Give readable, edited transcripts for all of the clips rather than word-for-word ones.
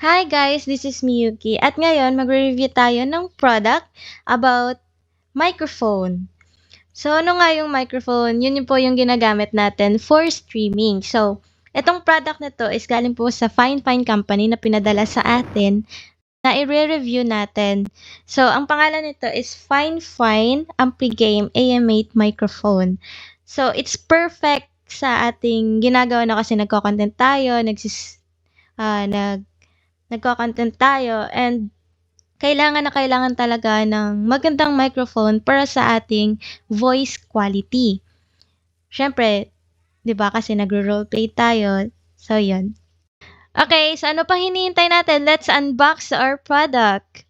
Hi guys, this is Miyuki at ngayon magre-review tayo ng product about microphone. So ano nga yung microphone? Yun po yung ginagamit natin for streaming. So itong product na to is galing po sa Fine Fine Company na pinadala sa atin na i-review natin. So ang pangalan nito is Fine Fine Ampligame AM8 microphone. So it's perfect sa ating ginagawa na kasi nagko-content tayo, ah, nag nagko-content tayo and kailangan na kailangan talaga ng magandang microphone para sa ating voice quality. Siyempre, 'di ba kasi nagro-roleplay tayo. So 'yun. Okay, so ano pa hinihintay natin? Let's unbox our product.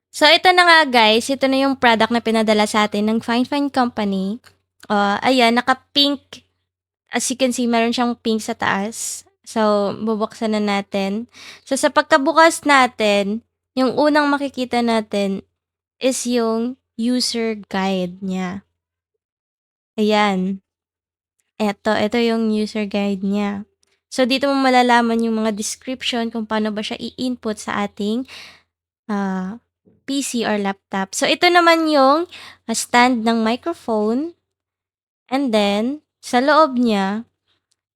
So ito na nga guys, ito na yung product na pinadala sa atin ng Fine Fine Company. Ayan, naka-pink. As you can see, meron siyang pink sa taas. So, bubuksan na natin. So, sa pagkabukas natin, yung unang makikita natin is yung user guide niya. Ayan. Ito yung user guide niya. So, dito mo malalaman yung mga description kung paano ba siya i-input sa ating PC or laptop. So, ito naman yung stand ng microphone. And then, sa loob niya,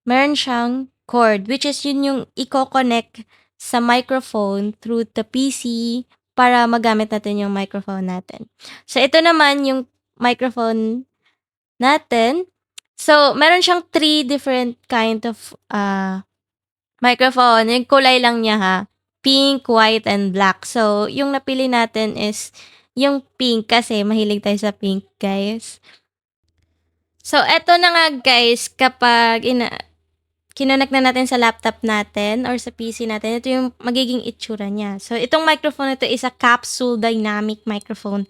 meron siyang cord, which is yun yung i-connect sa microphone through the PC para magamit natin yung microphone natin. So, ito naman yung microphone natin. So, meron siyang 3 different kind of microphone. Yung kulay lang niya ha. Pink, white, and black. So, yung napili natin is yung pink kasi mahilig tayo sa pink, guys. So, eto na nga guys, kapag kinonek na natin sa laptop natin or sa PC natin, ito yung magiging itsura niya. So, itong microphone ito is a capsule dynamic microphone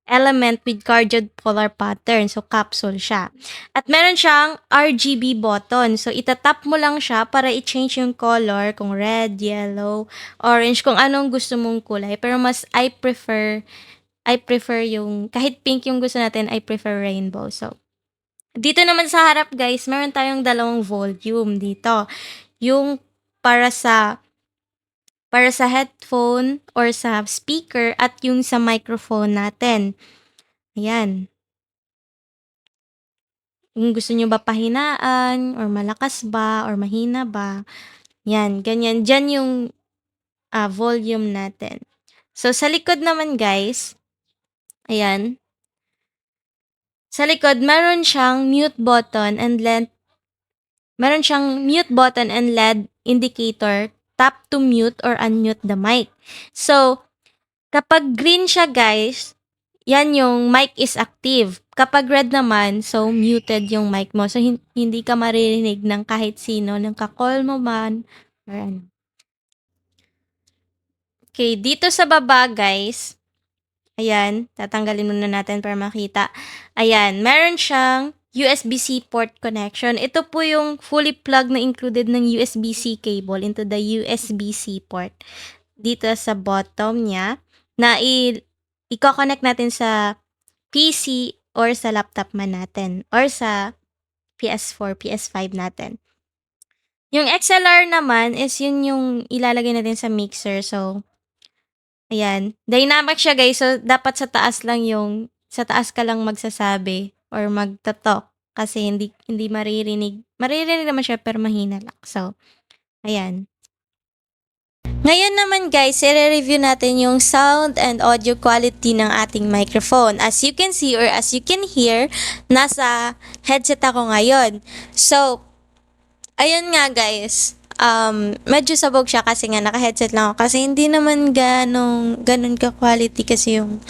element with cardioid polar pattern. So, capsule siya. At meron siyang RGB button. So, itatap mo lang siya para i-change yung color kung red, yellow, orange, kung anong gusto mong kulay. Pero I prefer yung, kahit pink yung gusto natin, I prefer rainbow. So, dito naman sa harap guys, meron tayong dalawang volume dito. Yung para sa headphone or sa speaker at yung sa microphone natin. Ayan. Kung gusto nyo ba pahinaan or malakas ba or mahina ba. Yan, ganyan. Diyan yung volume natin. So, sa likod naman guys, ayan. Sa likod, meron siyang mute button and LED indicator, tap to mute or unmute the mic. So, kapag green siya guys, yan yung mic is active. Kapag red naman, so muted yung mic mo. So, hindi ka maririnig ng kahit sino, ng ka-call mo man, or ano. Okay, dito sa baba guys, ayan, tatanggalin muna natin para makita. Ayan, meron siyang USB-C port connection. Ito po yung fully plug na included ng USB-C cable into the USB-C port. Dito sa bottom niya, na i-connect natin sa PC or sa laptop man natin or sa PS4, PS5 natin. Yung XLR naman is yun yung ilalagay natin sa mixer. So, ayan. Dynamic siya guys. So, dapat sa taas ka lang magsasabi or magtatalk kasi hindi maririnig. Maririnig naman siya pero mahina lang. So, ayan. Ngayon naman guys, i-review natin yung sound and audio quality ng ating microphone. As you can see or as you can hear, nasa headset ako ngayon. So, ayun nga guys, medyo sabog siya kasi nga naka-headset lang ako kasi hindi naman ganun ka-quality kasi yung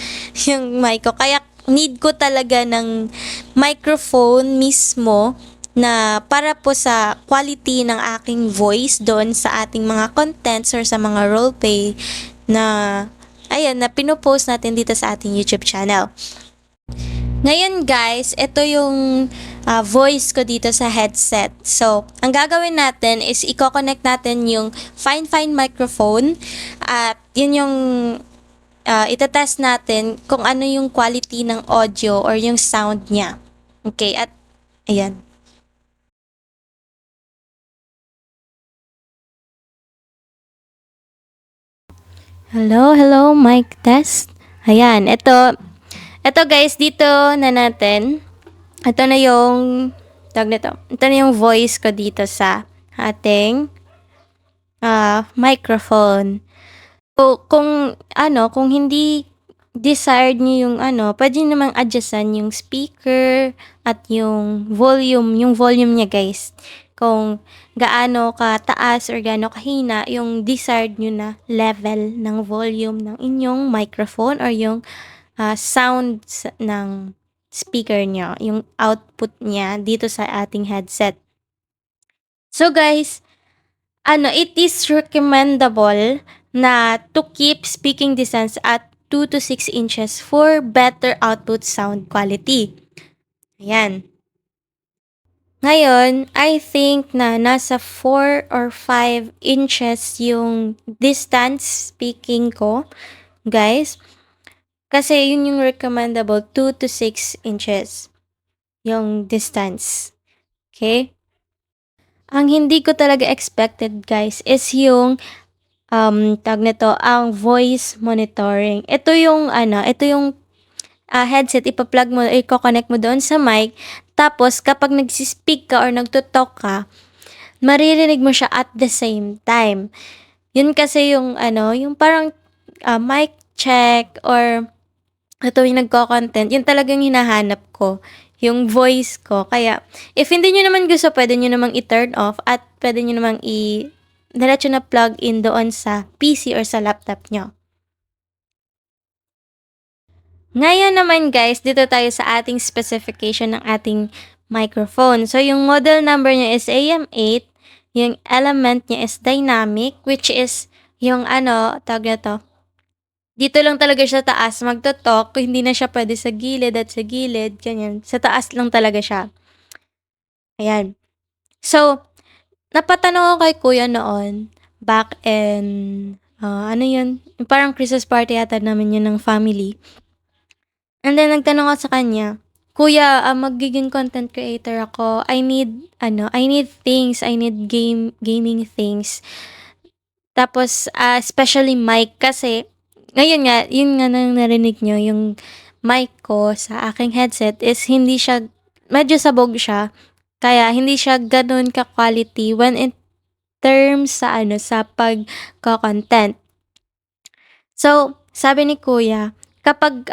mic ko. Kaya need ko talaga ng microphone mismo na para po sa quality ng aking voice doon sa ating mga contents or sa mga roleplay na pinopost natin dito sa ating YouTube channel. Ngayon guys, ito yung voice ko dito sa headset. So, ang gagawin natin is i-connect natin yung Fine Fine microphone at yun yung itatest natin kung ano yung quality ng audio or yung sound niya. Okay, at ayan. Hello, hello, mic test. Ayan, ito guys, dito na natin. Ito na yung, tawag nito. Ito na yung voice ko dito sa ating microphone. So, kung hindi desired niyo yung pwede niyo namang adjustan yung speaker at yung volume niya guys. Kung gaano kataas or gaano kahina yung desired niyo na level ng volume ng inyong microphone or yung sound ng speaker niyo, yung output niya dito sa ating headset. So guys, it is recommendable na to keep speaking distance at 2 to 6 inches for better output sound quality. Ayan. Ngayon, I think na nasa 4 or 5 inches yung distance speaking ko, guys. Kasi yun yung recommendable, 2 to 6 inches yung distance. Okay? Ang hindi ko talaga expected, guys, is yung tawag nito, ang voice monitoring. Ito yung headset, ipa-plug mo, i-connect mo doon sa mic. Tapos, kapag nagsispeak ka or nagto-talk ka, maririnig mo siya at the same time. Yun kasi yung yung parang mic check or ito yung nagko-content, yun talagang hinahanap ko, yung voice ko. Kaya, if hindi nyo naman gusto, pwede nyo namang i-turn off at pwede nyo namang diretso na plug in doon sa PC or sa laptop nyo. Ngayon naman guys, dito tayo sa ating specification ng ating microphone. So, yung model number niya is AM8. Yung element niya is dynamic, which is yung tawag na to, dito lang talaga siya taas magto-talk, hindi na siya pwede sa gilid at sa gilid, ganyan. Sa taas lang talaga siya. Ayan. So, napatanong ako kay kuya noon, back in, ano yun, parang Christmas party yata namin yun ng family. And then, nagtanong ako sa kanya, Kuya, magiging content creator ako. I need things. I need gaming things. Tapos, especially mic kasi, ngayon nga, yun nga nang narinig nyo, yung mic ko sa aking headset is hindi siya, medyo sabog siya. Kaya, hindi siya ganun ka-quality when in terms sa sa pag-content. So, sabi ni kuya, kapag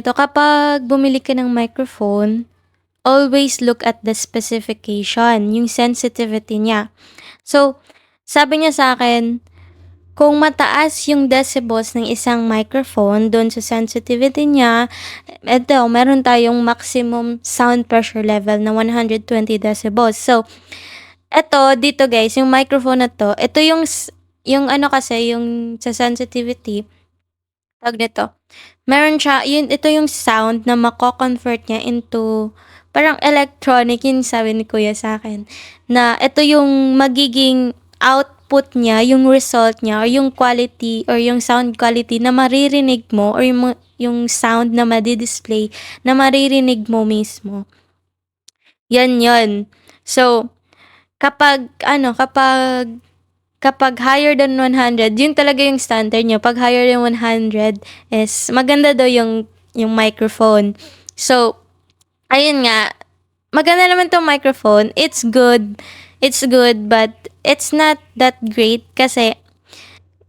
kapag bumili ka ng microphone, always look at the specification, yung sensitivity niya. So, sabi niya sa akin, kung mataas yung decibels ng isang microphone doon sa sensitivity niya, meron tayong maximum sound pressure level na 120 decibels. So, dito guys, yung microphone na to, ito yung kasi, yung sa sensitivity, tawag nito, meron siya, ito yung sound na mako-convert niya into parang electronic, yun sabi ni kuya sa akin, na ito yung magiging output niya, yung result niya, or yung quality, or yung sound quality na maririnig mo, or yung sound na madi-display na maririnig mo mismo. Yan yun. So, kapag higher than 100, yun talaga yung standard niya. Pag higher than 100 is maganda daw yung microphone. So, ayun nga, maganda naman tong microphone. It's good, but it's not that great kasi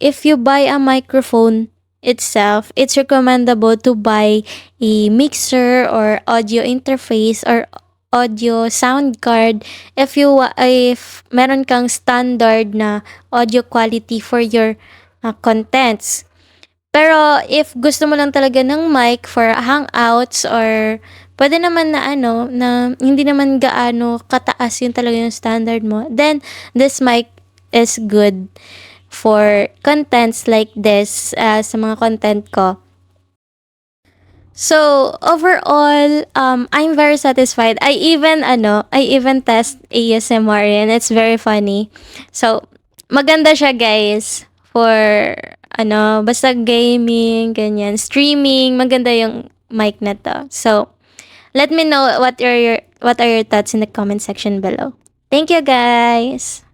if you buy a microphone itself, it's recommendable to buy a mixer or audio interface or audio sound card if meron kang standard na audio quality for your contents. Pero if gusto mo lang talaga ng mic for hangouts or pwede naman na na hindi naman gaano kataas yung talaga yung standard mo, then this mic is good for contents like this, sa mga content ko. So, overall, I'm very satisfied. I even test ASMR and it's very funny. So, maganda siya guys for basta gaming, ganyan, streaming, maganda yung mic na to. So, let me know what are your thoughts in the comment section below. Thank you guys.